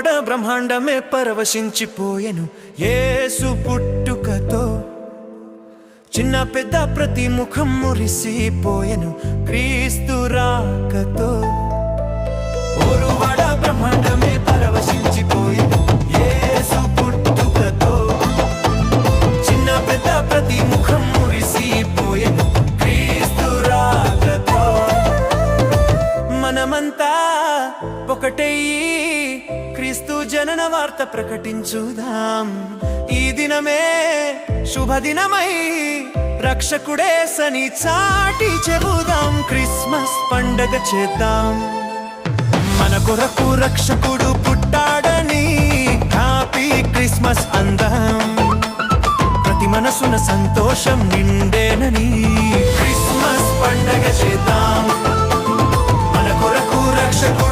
ఊరువాడ బ్రహ్మాండమే పరవశించిపోయెను యేసు పుట్టుకతో చిన్న పెద్ద ప్రతి ముఖం మురిసిపోయెను క్రీస్తు రాకతో ఊరువాడ బ్రహ్మాండమే పరవశించిపోయెను యేసు పుట్టుకతో చిన్న పెద్ద ప్రతి ముఖం మురిసిపోయెను క్రీస్తు రాకతో మనమంతా ఒకటయ్యి క్రీస్తు జనన వార్త ప్రకటించుదాం ఈ దినమే శుభదినమై రక్షకుడేసని చాటి చెబుదాం క్రిస్మస్ పండగ చేద్దాం మన కొరకు రక్షకుడు పుట్టాడని హ్యాపీ క్రిస్మస్ అందాం ప్రతి మనసున సంతోషం నిండేనని క్రిస్మస్ పండగ చేద్దాం మన కొరకు రక్షకుడు